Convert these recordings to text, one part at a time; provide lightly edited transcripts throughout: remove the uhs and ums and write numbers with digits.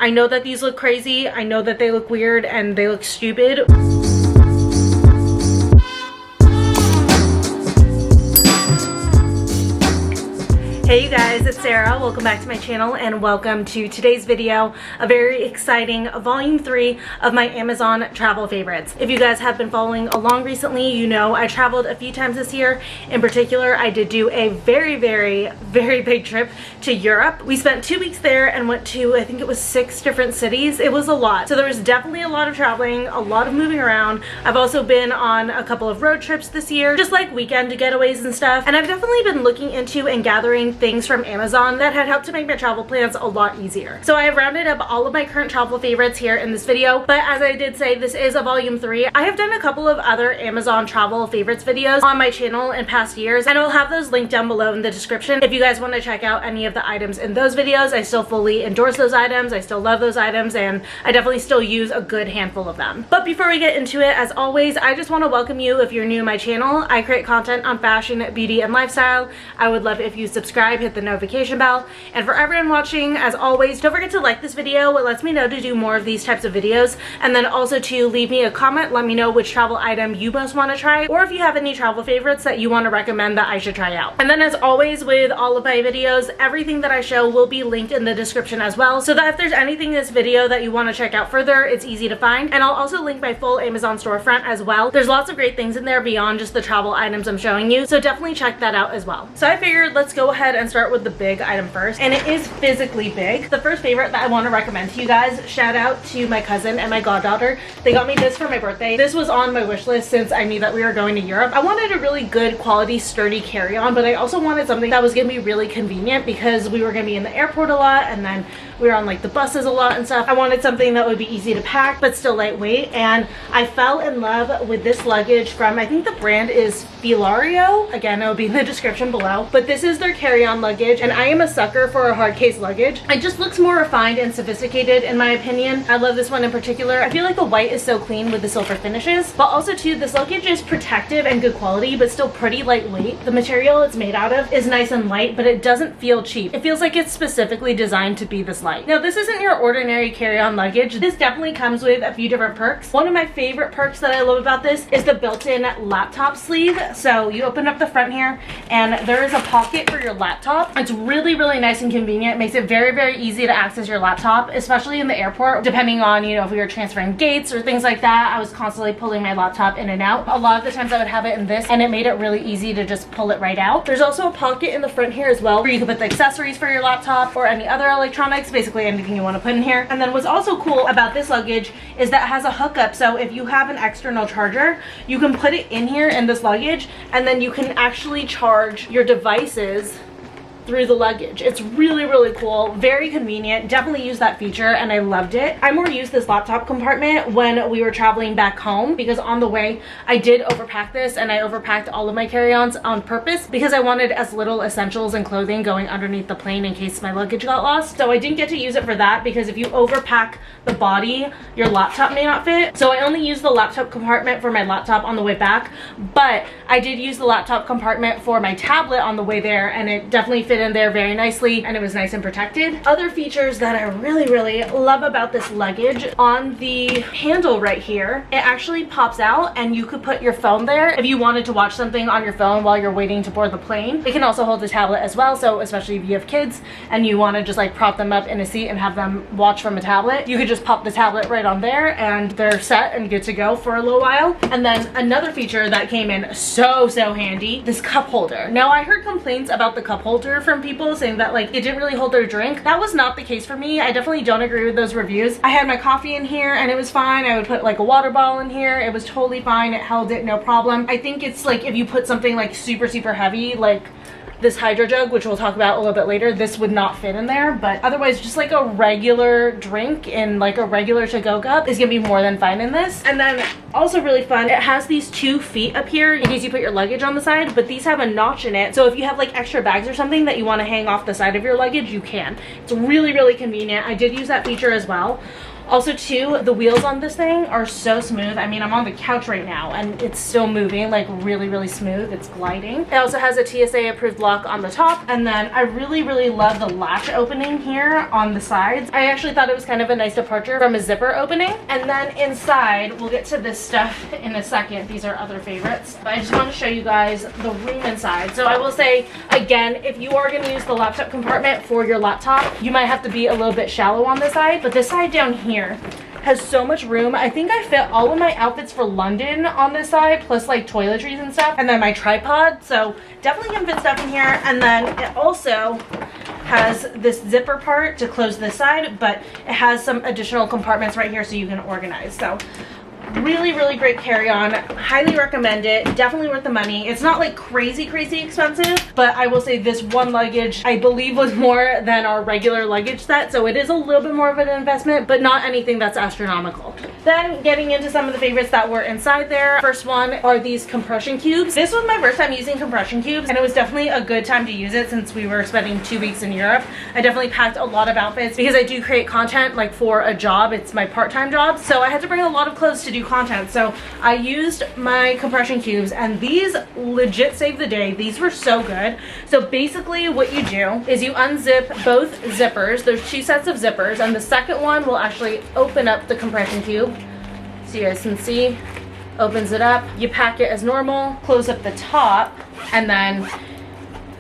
I know that these look crazy. I know that they look weird and they look stupid. Hey you guys, it's Sarah. Welcome back to my channel and welcome to today's video, a very exciting volume 3 of my Amazon travel favorites. If you guys have been following along recently, you know I traveled a few times this year. In particular, I did do a very big trip to Europe. We spent 2 weeks there and went to, I think it was 6 different cities. It was a lot. So there was definitely a lot of traveling, a lot of moving around. I've also been on a couple of road trips this year, just like weekend getaways and stuff. And I've definitely been looking into and gathering things from Amazon that had helped to make my travel plans a lot easier. So I have rounded up all of my current travel favorites here in this video, but as I did say, this is a volume 3. I have done a couple of other Amazon travel favorites videos on my channel in past years, and I'll have those linked down below in the description if you guys want to check out any of the items in those videos. I still fully endorse those items, I still love those items, and I definitely still use a good handful of them. But before we get into it, as always, I just want to welcome you if you're new to my channel. I create content on fashion, beauty, and lifestyle. I would love if you subscribe, hit the notification bell, and for everyone watching, as always, don't forget to like this video. It lets me know to do more of these types of videos, and then also to leave me a comment. Let me know which travel item you most want to try, or if you have any travel favorites that you want to recommend that I should try out. And then as always with all of my videos, everything that I show will be linked in the description as well, so that if there's anything in this video that you want to check out further, it's easy to find. And I'll also link my full Amazon storefront as well. There's lots of great things in there beyond just the travel items I'm showing you, so definitely check that out as well. So I figured let's go ahead and start with the big item first, and it is physically big. The first favorite that I want to recommend to you guys, shout out to my cousin and my goddaughter. They got me this for my birthday. This was on my wish list since I knew that we were going to Europe. I wanted a really good quality sturdy carry-on, but I also wanted something that was gonna be really convenient because we were gonna be in the airport a lot, and then we were on like the buses a lot and stuff. I wanted something that would be easy to pack but still lightweight, and I fell in love with this luggage from, I think the brand is Flosser. Again, it will be in the description below, but this is their carry-on luggage, and I am a sucker for a hard case luggage. It just looks more refined and sophisticated in my opinion. I love this one in particular. I feel like the white is so clean with the silver finishes, but also too, this luggage is protective and good quality but still pretty lightweight. The material it's made out of is nice and light, but it doesn't feel cheap. It feels like it's specifically designed to be this light. Now this isn't your ordinary carry-on luggage. This definitely comes with a few different perks. One of my favorite perks that I love about this is the built-in laptop sleeve. So you open up the front here and there is a pocket for your laptop. It's really nice and convenient. It makes it very easy to access your laptop, especially in the airport, depending on, you know, if we were transferring gates or things like that. I was constantly pulling my laptop in and out. A lot of the times I would have it in this, and it made it really easy to just pull it right out. There's also a pocket in the front here as well where you can put the accessories for your laptop or any other electronics, basically anything you want to put in here. And then what's also cool about this luggage is that it has a hookup, so if you have an external charger, you can put it in here in this luggage, and then you can actually charge your devices through the luggage. It's really cool, very convenient. Definitely use that feature and I loved it. I more used this laptop compartment when we were traveling back home because on the way I did overpack this, and I overpacked all of my carry-ons on purpose because I wanted as little essentials and clothing going underneath the plane in case my luggage got lost. So I didn't get to use it for that because if you overpack the body, your laptop may not fit. So I only used the laptop compartment for my laptop on the way back, but I did use the laptop compartment for my tablet on the way there, and it definitely fit in there very nicely and it was nice and protected. Other features that I really love about this luggage, on the handle right here, it actually pops out and you could put your phone there if you wanted to watch something on your phone while you're waiting to board the plane. It can also hold the tablet as well, so especially if you have kids and you want to just like prop them up in a seat and have them watch from a tablet, you could just pop the tablet right on there and they're set and good to go for a little while. And then another feature that came in so handy, this cup holder. Now I heard complaints about the cup holder from people saying that like it didn't really hold their drink. That was not the case for me. I definitely don't agree with those reviews. I had my coffee in here and it was fine. I would put like a water bottle in here. It was totally fine. It held it, no problem. I think it's like if you put something like super heavy, like this hydro jug, which we'll talk about a little bit later, this would not fit in there, but otherwise just like a regular drink in like a regular to-go cup is gonna be more than fine in this. And then Also really fun, it has these 2 feet up here in case you put your luggage on the side, but these have a notch in it, so if you have like extra bags or something that you want to hang off the side of your luggage, you can. It's really, really convenient. I did use that feature as well. Also too, the wheels on this thing are so smooth. I mean, I'm on the couch right now and it's still moving, like really, really smooth. It's gliding. It also has a TSA approved lock on the top. And then I really, really love the latch opening here on the sides. I actually thought it was kind of a nice departure from a zipper opening. And then inside, we'll get to this stuff in a second. These are other favorites, but I just want to show you guys the room inside. So I will say, again, if you are going to use the laptop compartment for your laptop, you might have to be a little bit shallow on this side, but this side down here has so much room. I think I fit all of my outfits for London on this side, plus like toiletries and stuff, and then my tripod, so definitely can fit stuff in here. And then it also has this zipper part to close this side, but it has some additional compartments right here so you can organize. So really, really great carry-on. Highly recommend it. Definitely worth the money. It's not like crazy expensive, but I will say this one luggage I believe was more than our regular luggage set, so it is a little bit more of an investment, but not anything that's astronomical. Then getting into some of the favorites that were inside there. First one are these compression cubes. This was my first time using compression cubes, and it was definitely a good time to use it since we were spending 2 weeks in Europe. I definitely packed a lot of outfits because I do create content like for a job. It's my part-time job, so I had to bring a lot of clothes to do content. So I used my compression cubes, and these legit saved the day. These were so good. So basically what you do is you unzip both zippers. There's 2 sets of zippers, and the second one will actually open up the compression cube, so you guys can see. Opens it up, you pack it as normal, close up the top, and then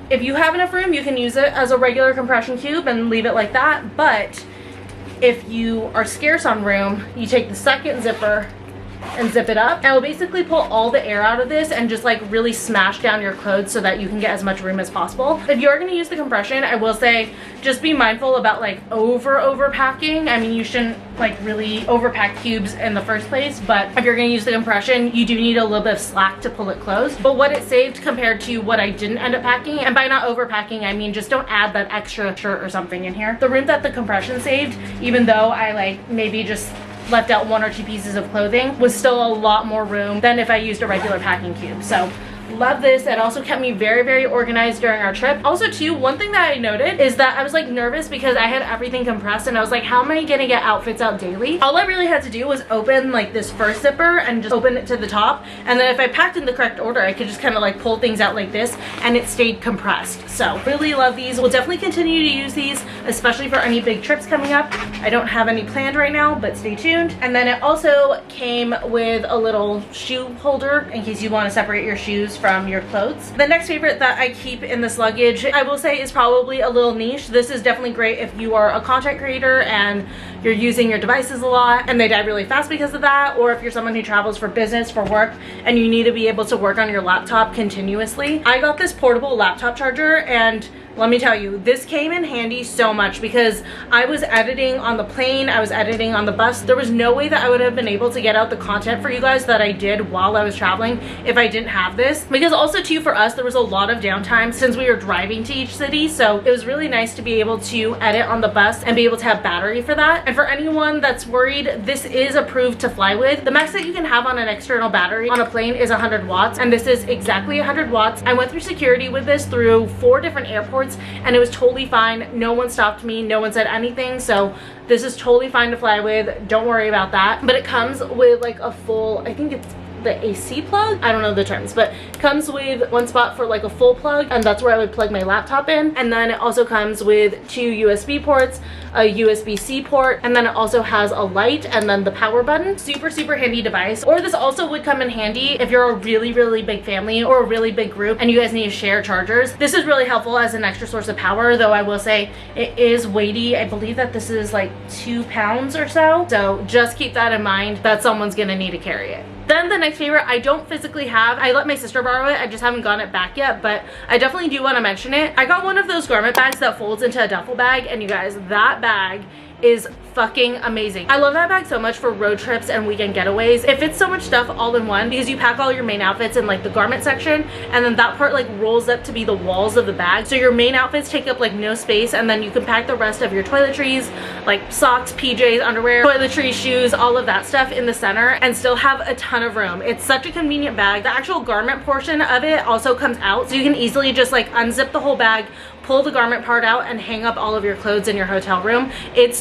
if you have enough room you can use it as a regular compression cube and leave it like that. But if you are scarce on room, you take the second zipper and zip it up, and it'll basically pull all the air out of this and just like really smash down your clothes so that you can get as much room as possible. If you're going to use the compression, I will say just be mindful about like overpacking. I mean, you shouldn't like really overpack cubes in the first place, but if you're going to use the compression, you do need a little bit of slack to pull it closed. But what it saved compared to what I didn't end up packing, and by not overpacking I mean just don't add that extra shirt or something in here. The room that the compression saved, even though I like maybe just left out 1 or 2 pieces of clothing, was still a lot more room than if I used a regular packing cube. So love this. It also kept me very organized during our trip. Also too, one thing that I noted is that I was like nervous because I had everything compressed, and I was like, how am I gonna get outfits out daily? All I really had to do was open like this first zipper and just open it to the top, and then if I packed in the correct order I could just kind of like pull things out like this and it stayed compressed. So really love these. We'll definitely continue to use these, especially for any big trips coming up. I don't have any planned right now, but stay tuned. And then it also came with a little shoe holder in case you want to separate your shoes from your clothes. The next favorite that I keep in this luggage, I will say, is probably a little niche. This is definitely great if you are a content creator and you're using your devices a lot and they die really fast because of that, or if you're someone who travels for business, for work, and you need to be able to work on your laptop continuously. I got this portable laptop charger, and let me tell you, this came in handy so much because I was editing on the plane, I was editing on the bus. There was no way that I would have been able to get out the content for you guys that I did while I was traveling if I didn't have this. Because also too, for us, there was a lot of downtime since we were driving to each city, so it was really nice to be able to edit on the bus and be able to have battery for that. And for anyone that's worried, this is approved to fly with. The max that you can have on an external battery on a plane is 100 watts, and this is exactly 100 watts. I went through security with this through 4 different airports, and it was totally fine. No one stopped me, no one said anything, so this is totally fine to fly with. Don't worry about that. But it comes with like a full, I think it's the AC plug, I don't know the terms, but it comes with one spot for like a full plug, and that's where I would plug my laptop in. And then it also comes with 2 USB ports, a USB-C port, and then it also has a light and then the power button. Super handy device. Or this also would come in handy if you're a really big family or a really big group and you guys need to share chargers. This is really helpful as an extra source of power, though I will say it is weighty. I believe that this is like 2 pounds or so, so just keep that in mind that someone's gonna need to carry it. Then the next favorite I don't physically have. I let my sister borrow it. I just haven't gotten it back yet, but I definitely do want to mention it. I got one of those garment bags that folds into a duffel bag, and you guys, that bag is fucking amazing. I love that bag so much for road trips and weekend getaways. It fits so much stuff all in one because you pack all your main outfits in like the garment section, and then that part like rolls up to be the walls of the bag. So your main outfits take up like no space, and then you can pack the rest of your toiletries, like socks, PJs, underwear, toiletries, shoes, all of that stuff in the center and still have a ton of room. It's such a convenient bag. The actual garment portion of it also comes out, so you can easily just like unzip the whole bag, pull the garment part out, and hang up all of your clothes in your hotel room. It's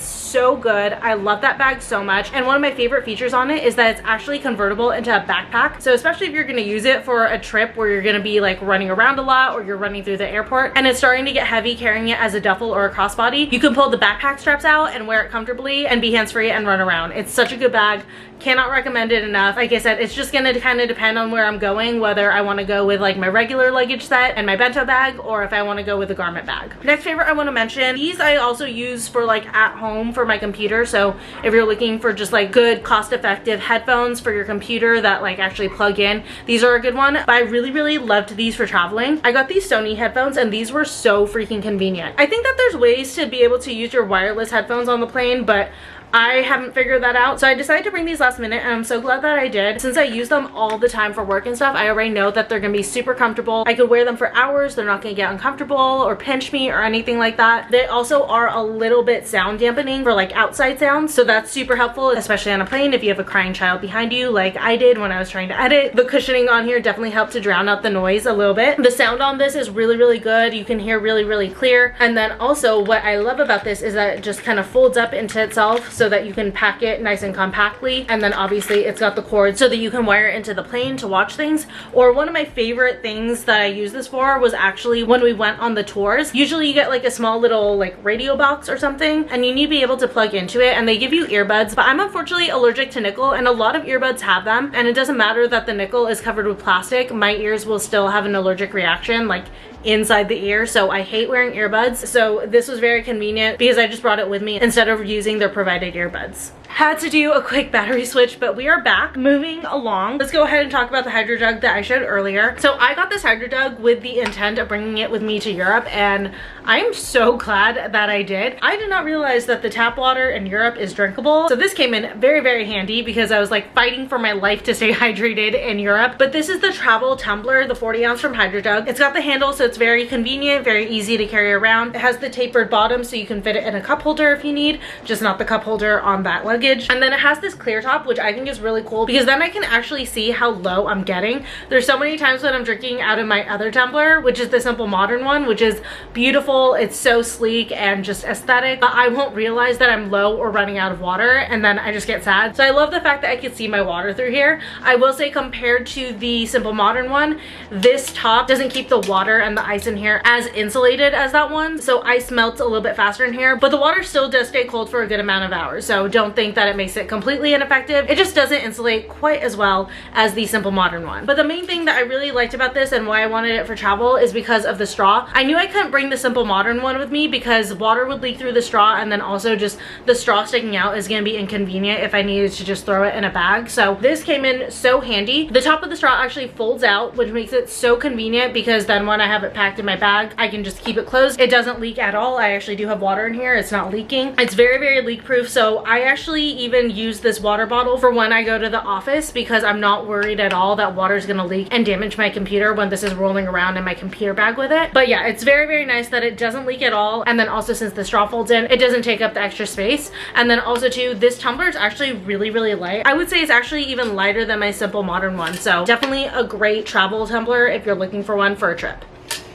so good. I love that bag so much. And one of my favorite features on it is that it's actually convertible into a backpack. So especially if you're going to use it for a trip where you're going to be like running around a lot, or you're running through the airport and it's starting to get heavy carrying it as a duffel or a crossbody, you can pull the backpack straps out and wear it comfortably and be hands-free and run around. It's such a good bag. Cannot recommend it enough. Like I said, it's just going to kind of depend on where I'm going, whether I want to go with like my regular luggage set and my bento bag, or if I want to go with a garment bag. Next favorite I want to mention, these I also use for like at home for my computer. So if you're looking for just like good cost-effective headphones for your computer that like actually plug in, these are a good one. But I really loved these for traveling. I got these Sony headphones and these were so freaking convenient. I think that there's ways to be able to use your wireless headphones on the plane, but I haven't figured that out, so I decided to bring these last minute, and I'm so glad that I did. Since I use them all the time for work and stuff, I already know that they're gonna be super comfortable. I could wear them for hours. They're not gonna get uncomfortable or pinch me or anything like that. They also are a little bit sound dampening for like outside sounds, so that's super helpful, especially on a plane if you have a crying child behind you like I did when I was trying to edit. The cushioning on here definitely helped to drown out the noise a little bit. The sound on this is really good. You can hear really clear. And then also what I love about this is that it just kind of folds up into itself so that you can pack it nice and compactly. And then obviously it's got the cord so that you can wire it into the plane to watch things. Or one of my favorite things that I use this for was actually when we went on the tours. Usually you get like a small little like radio box or something, and you need to be able to plug into it, and they give you earbuds. But I'm unfortunately allergic to nickel, and a lot of earbuds have them, and it doesn't matter that the nickel is covered with plastic. My ears will still have an allergic reaction like inside the ear, so I hate wearing earbuds. So this was very convenient because I just brought it with me instead of using their provided earbuds. Had to do a quick battery switch, but we are back. Moving along, let's go ahead and talk about the hydro jug that I showed earlier. So I got this hydro jug with the intent of bringing it with me to Europe, and I'm so glad that I did. I did not realize that the tap water in Europe is drinkable, so this came in very handy because I was like fighting for my life to stay hydrated in Europe. But this is the travel tumbler, the 40 ounce from Hydro Jug. It's got the handle, so it's very convenient, very easy to carry around. It has the tapered bottom, so you can fit it in a cup holder if you need, just not the cup holder on that luggage. And then it has this clear top, which I think is really cool because then I can actually see how low I'm getting. There's so many times when I'm drinking out of my other tumbler, which is the Simple Modern one, which is beautiful. It's so sleek and just aesthetic, but I won't realize that I'm low or running out of water, and then I just get sad. So I love the fact that I can see my water through here. I will say, compared to the Simple Modern one, this top doesn't keep the water and the ice in here as insulated as that one. So ice melts a little bit faster in here, but the water still does stay cold for a good amount of hours. So don't think that it makes it completely ineffective. It just doesn't insulate quite as well as the Simple Modern one. But the main thing that I really liked about this and why I wanted it for travel is because of the straw. I knew I couldn't bring the Simple Modern one with me because water would leak through the straw, and then also just the straw sticking out is going to be inconvenient if I needed to just throw it in a bag. So this came in so handy. The top of the straw actually folds out, which makes it so convenient because then when I have it packed in my bag, I can just keep it closed. It doesn't leak at all. I actually do have water in here. It's not leaking. It's very leak proof. So I actually even use this water bottle for when I go to the office because I'm not worried at all that water is going to leak and damage my computer when this is rolling around in my computer bag with it. But yeah, it's very nice that it doesn't leak at all. And then also, since the straw folds in, it doesn't take up the extra space. And then also too, this tumbler is actually really light. I would say it's actually even lighter than my Simple Modern one. So definitely a great travel tumbler if you're looking for one for a trip.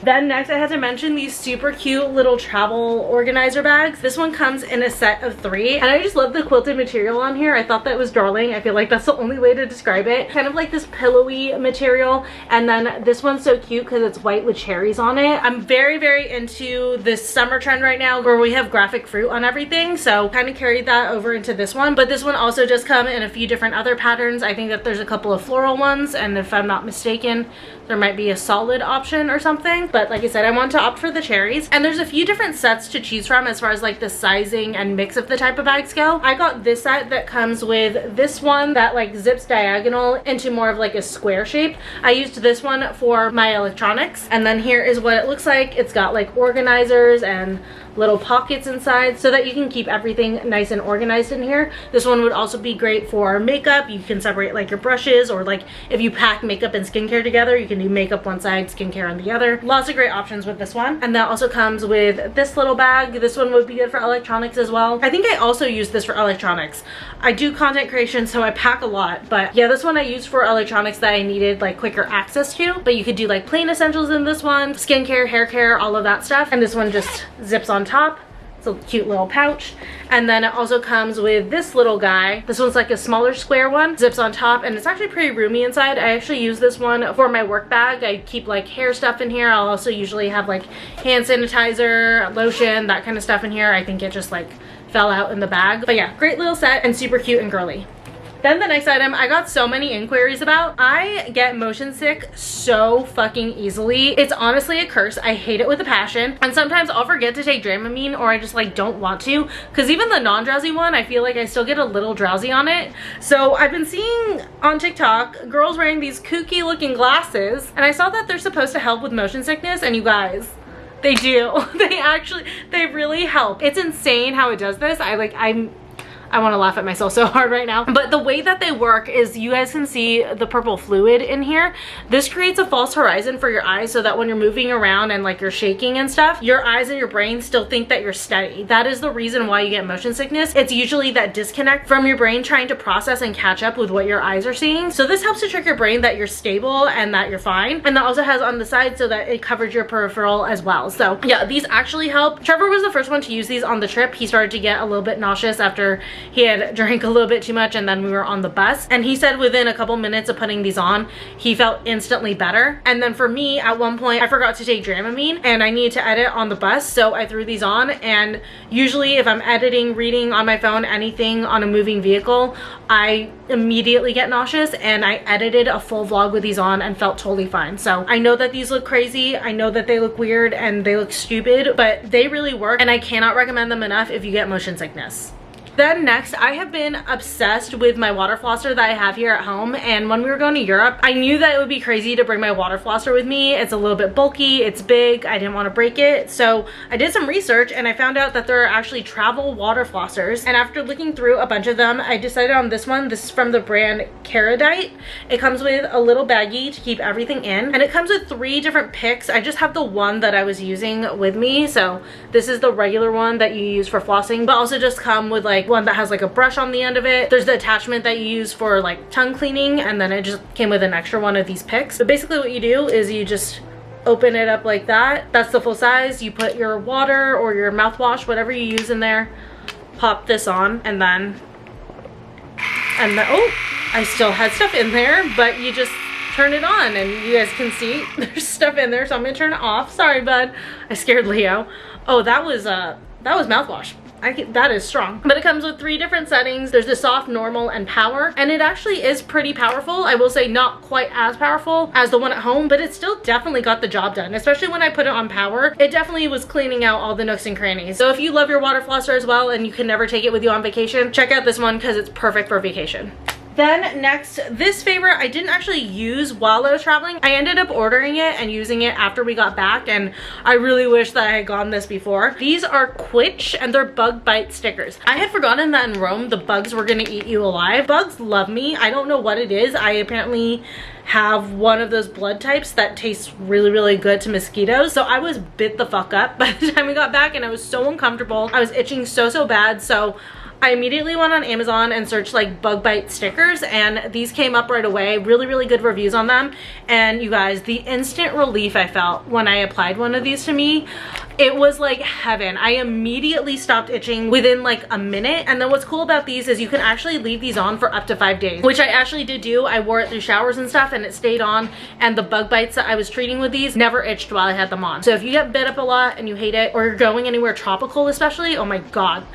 Then next I had to mention these super cute little travel organizer bags. This one comes in a set of 3, and I just love the quilted material on here. I thought that was darling. I feel like that's the only way to describe it. Kind of like this pillowy material, and then this one's so cute because it's white with cherries on it. I'm very into this summer trend right now where we have graphic fruit on everything, so kind of carried that over into this one. But this one also does come in a few different other patterns. I think that there's a couple of floral ones, and if I'm not mistaken, there might be a solid option or something. But like I said, I wanted to opt for the cherries, and there's a few different sets to choose from as far as like the sizing and mix of the type of bags go. I got this set that comes with this one that like zips diagonal into more of like a square shape. I used this one for my electronics, and then here is what it looks like. It's got like organizers and little pockets inside so that you can keep everything nice and organized in here. This one would also be great for makeup. You can separate like your brushes, or like if you pack makeup and skincare together, you can do makeup one side, skincare on the other. Lots of great options with this one. And that also comes with this little bag. This one would be good for electronics as well. I think I also use this for electronics. I do content creation, so I pack a lot, but yeah, this one I used for electronics that I needed like quicker access to. But you could do like plain essentials in this one, skincare, hair care, all of that stuff. And this one just zips on top. It's a cute little pouch. And then it also comes with this little guy. This one's like a smaller square one, zips on top, and it's actually pretty roomy inside. I actually use this one for my work bag. I keep like hair stuff in here. I'll also usually have like hand sanitizer, lotion, that kind of stuff in here. I think it just like fell out in the bag. But yeah, great little set and super cute and girly. Then the next item I got so many inquiries about. I get motion sick so fucking easily. It's honestly a curse. I hate it with a passion. And sometimes I'll forget to take Dramamine, or I just like don't want to. Because even the non-drowsy one, I feel like I still get a little drowsy on it. So I've been seeing on TikTok girls wearing these kooky looking glasses. And I saw that they're supposed to help with motion sickness, and you guys, they do. They really help. It's insane how it does this. I want to laugh at myself so hard right now. But the way that they work is, you guys can see the purple fluid in here. This creates a false horizon for your eyes so that when you're moving around and like you're shaking and stuff, your eyes and your brain still think that you're steady. That is the reason why you get motion sickness. It's usually that disconnect from your brain trying to process and catch up with what your eyes are seeing. So this helps to trick your brain that you're stable and that you're fine. And that also has on the side so that it covers your peripheral as well. So yeah, these actually help. Trevor was the first one to use these on the trip. He started to get a little bit nauseous after he had drank a little bit too much, and then we were on the bus, and he said within a couple minutes of putting these on, he felt instantly better. And then for me, at one point I forgot to take Dramamine and I needed to edit on the bus, so I threw these on. And usually if I'm editing, reading on my phone, anything on a moving vehicle, I immediately get nauseous, and I edited a full vlog with these on and felt totally fine. So I know that these look crazy, I know that they look weird and they look stupid, but they really work, and I cannot recommend them enough if you get motion sickness. Then next, I have been obsessed with my water flosser that I have here at home. And when we were going to Europe, I knew that it would be crazy to bring my water flosser with me. It's a little bit bulky, it's big, I didn't want to break it. So I did some research and I found out that there are actually travel water flossers. And after looking through a bunch of them, I decided on this one. This is from the brand CarryOn. It comes with a little baggie to keep everything in. And it comes with 3 different picks. I just have the one that I was using with me. So this is the regular one that you use for flossing, but also just come with like one that has like a brush on the end of it. There's the attachment that you use for like tongue cleaning, and then it just came with an extra one of these picks. But basically what you do is you just open it up like that. That's the full size. You put your water or your mouthwash, whatever you use in there, pop this on, and then oh, I still had stuff in there, but you just turn it on and you guys can see there's stuff in there. So I'm gonna turn it off. Sorry, bud. I scared Leo. Oh, that was mouthwash. That is strong. But it comes with 3 different settings. There's the soft, normal, and power. And it actually is pretty powerful. I will say not quite as powerful as the one at home, but it still definitely got the job done. Especially when I put it on power, it definitely was cleaning out all the nooks and crannies. So if you love your water flosser as well and you can never take it with you on vacation, check out this one because it's perfect for vacation. Then next, this favorite I didn't actually use while I was traveling. I ended up ordering it and using it after we got back, and I really wish that I had gotten this before. These are Quitch, and they're bug bite stickers. I had forgotten that in Rome the bugs were gonna eat you alive. Bugs love me. I don't know what it is. I apparently have one of those blood types that tastes really, really good to mosquitoes. So I was bit the fuck up by the time we got back, and I was so uncomfortable. I was itching so bad. So I immediately went on Amazon and searched like bug bite stickers, and these came up right away. Really good reviews on them. And you guys, the instant relief I felt when I applied one of these to me, it was like heaven. I immediately stopped itching within like a minute. And then what's cool about these is you can actually leave these on for up to 5 days, which I actually did do. I wore it through showers and stuff and it stayed on, and the bug bites that I was treating with these never itched while I had them on. So if you get bit up a lot and you hate it, or you're going anywhere tropical especially, oh my god,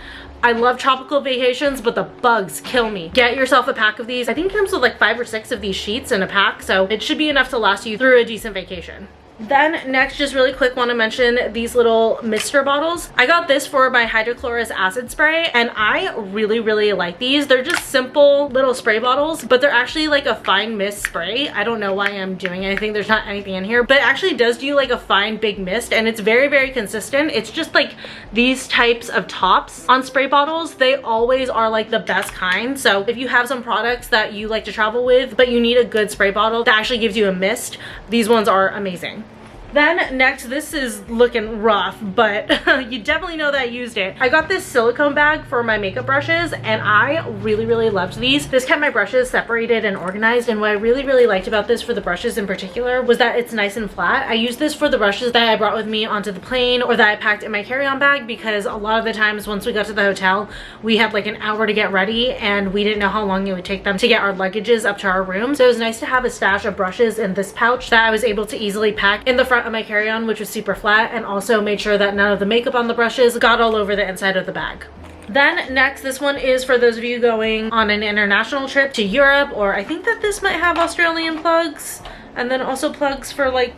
I love tropical vacations, but the bugs kill me. Get yourself a pack of these. I think it comes with like 5 or 6 of these sheets in a pack, so it should be enough to last you through a decent vacation. Then next, just really quick, want to mention these little mister bottles. I got this for my hydrochloric acid spray, and I really like these. They're just simple little spray bottles, but they're actually like a fine mist spray. I don't know why I'm doing anything. There's not anything in here, but it actually does do like a fine big mist, and it's very consistent. It's just like these types of tops on spray bottles, they always are like the best kind. So if you have some products that you like to travel with, but you need a good spray bottle that actually gives you a mist, these ones are amazing. Then next, this is looking rough, but you definitely know that I used it. I got this silicone bag for my makeup brushes, and I really loved these. This kept my brushes separated and organized, and what I really liked about this for the brushes in particular was that it's nice and flat. I used this for the brushes that I brought with me onto the plane or that I packed in my carry-on bag, because a lot of the times once we got to the hotel, we had like an hour to get ready, and we didn't know how long it would take them to get our luggages up to our room. So it was nice to have a stash of brushes in this pouch that I was able to easily pack in the front of my carry-on, which was super flat, and also made sure that none of the makeup on the brushes got all over the inside of the bag. Then next, this one is for those of you going on an international trip to Europe, or I think that this might have Australian plugs, and then also plugs for like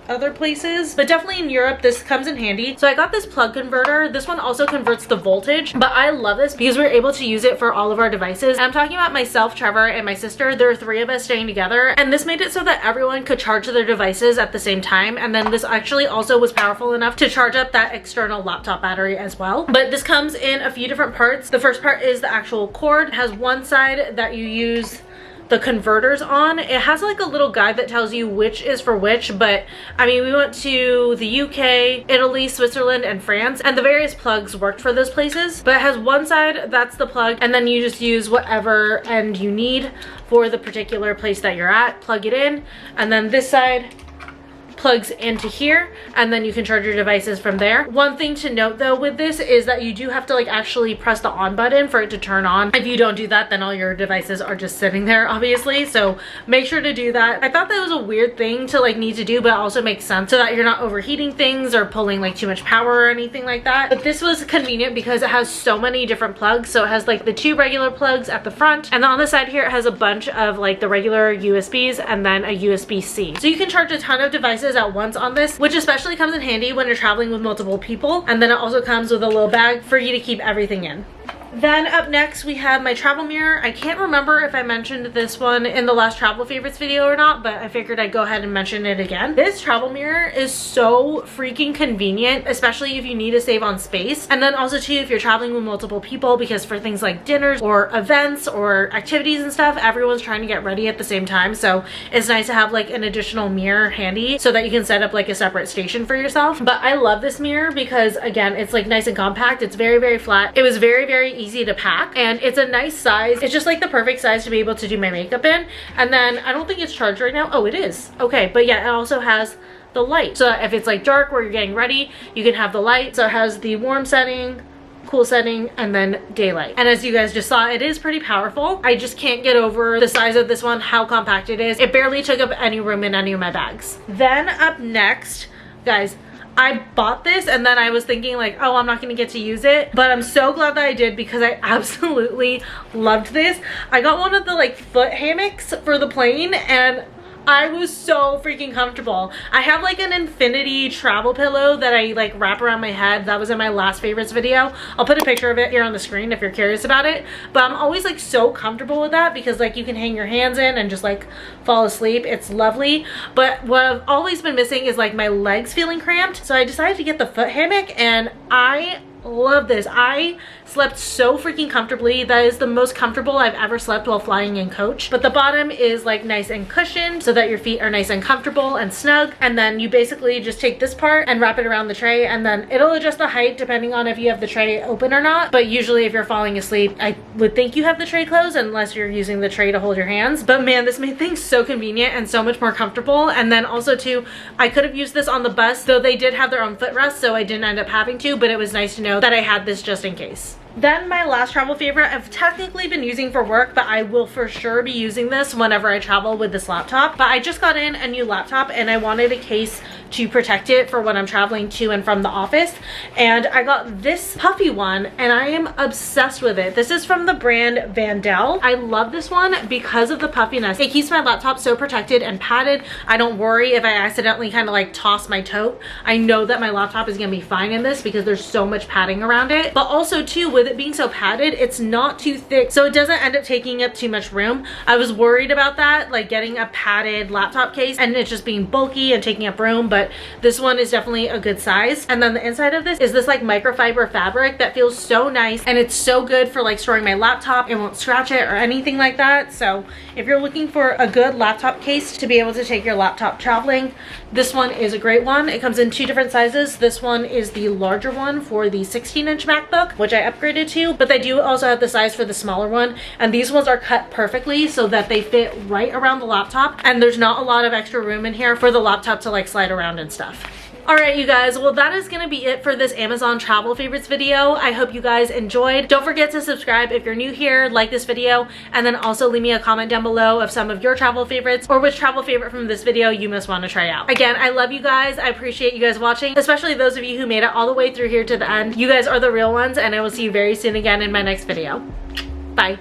other places, but definitely in Europe this comes in handy. So I got this plug converter. This one also converts the voltage, but I love this because we're able to use it for all of our devices. And I'm talking about myself, Trevor, and my sister. There are 3 of us staying together, and this made it so that everyone could charge their devices at the same time. And then this actually also was powerful enough to charge up that external laptop battery as well. But this comes in a few different parts. The first part is the actual cord. It has one side that you use the converters on. It has like a little guide that tells you which is for which, but I mean, we went to the UK, Italy, Switzerland, and France, and the various plugs worked for those places. But it has one side that's the plug, and then you just use whatever end you need for the particular place that you're at, plug it in, and then this side plugs into here, and then you can charge your devices from there. One thing to note though with this is that you do have to like actually press the on button for it to turn on. If you don't do that, then all your devices are just sitting there, obviously, so make sure to do that. I thought that was a weird thing to like need to do, but it also makes sense so that you're not overheating things or pulling like too much power or anything like that. But this was convenient because it has so many different plugs. So it has like the 2 regular plugs at the front, and then on the side here it has a bunch of like the regular USBs and then a USB-C. So you can charge a ton of devices at once on this, which especially comes in handy when you're traveling with multiple people. And then it also comes with a little bag for you to keep everything in. Then up next, we have my travel mirror. I can't remember if I mentioned this one in the last travel favorites video or not, but I figured I'd go ahead and mention it again. This travel mirror is so freaking convenient, especially if you need to save on space. And then also too, if you're traveling with multiple people, because for things like dinners or events or activities and stuff, everyone's trying to get ready at the same time. So it's nice to have like an additional mirror handy so that you can set up like a separate station for yourself. But I love this mirror because again, it's like nice and compact. It's very flat. It was very easy to pack, and it's a nice size. It's just like the perfect size to be able to do my makeup in. And then I don't think it's charged right now. Oh, it is. Okay, but yeah, it also has the light. So if it's like dark where you're getting ready, you can have the light. So it has the warm setting, cool setting, and then daylight. And as you guys just saw, it is pretty powerful. I just can't get over the size of this one, how compact it is. It barely took up any room in any of my bags. Then up next, guys, I bought this and then I was thinking like, oh, I'm not gonna get to use it, but I'm so glad that I did because I absolutely loved this. I got one of the like foot hammocks for the plane, and I was so freaking comfortable. I have like an infinity travel pillow that I like wrap around my head. That was in my last favorites video. I'll put a picture of it here on the screen if you're curious about it. But I'm always like so comfortable with that because like you can hang your hands in and just like fall asleep. It's lovely. But what I've always been missing is like my legs feeling cramped. So I decided to get the foot hammock, and I love this. I slept so freaking comfortably. That is the most comfortable I've ever slept while flying in coach. But the bottom is like nice and cushioned so that your feet are nice and comfortable and snug. And then you basically just take this part and wrap it around the tray, and then it'll adjust the height depending on if you have the tray open or not. But usually if you're falling asleep, I would think you have the tray closed unless you're using the tray to hold your hands. But man, this made things so convenient and so much more comfortable. And then also too, I could have used this on the bus, though they did have their own footrest, so I didn't end up having to, but it was nice to know that I had this just in case. Then my last travel favorite I've technically been using for work, but I will for sure be using this whenever I travel with this laptop. But I just got in a new laptop and I wanted a case to protect it for when I'm traveling to and from the office. And I got this puffy one and I am obsessed with it. This is from the brand Vandel. I love this one because of the puffiness. It keeps my laptop so protected and padded. I don't worry if I accidentally kind of like toss my tote. I know that my laptop is gonna be fine in this because there's so much padding around it. But also too, with it being so padded, it's not too thick, so it doesn't end up taking up too much room. I was worried about that, like getting a padded laptop case and it just being bulky and taking up room, but this one is definitely a good size. And then the inside of this is this like microfiber fabric that feels so nice, and it's so good for like storing my laptop. It won't scratch it or anything like that. So if you're looking for a good laptop case to be able to take your laptop traveling, this one is a great one. It comes in 2 different sizes. This one is the larger one for the 16-inch MacBook, which I upgraded to, but they do also have the size for the smaller one, and these ones are cut perfectly so that they fit right around the laptop, and there's not a lot of extra room in here for the laptop to like slide around and stuff. Alright you guys, well that is gonna be it for this Amazon travel favorites video. I hope you guys enjoyed. Don't forget to subscribe if you're new here, like this video, and then also leave me a comment down below of some of your travel favorites or which travel favorite from this video you most want to try out. Again, I love you guys. I appreciate you guys watching, especially those of you who made it all the way through here to the end. You guys are the real ones, and I will see you very soon again in my next video. Bye.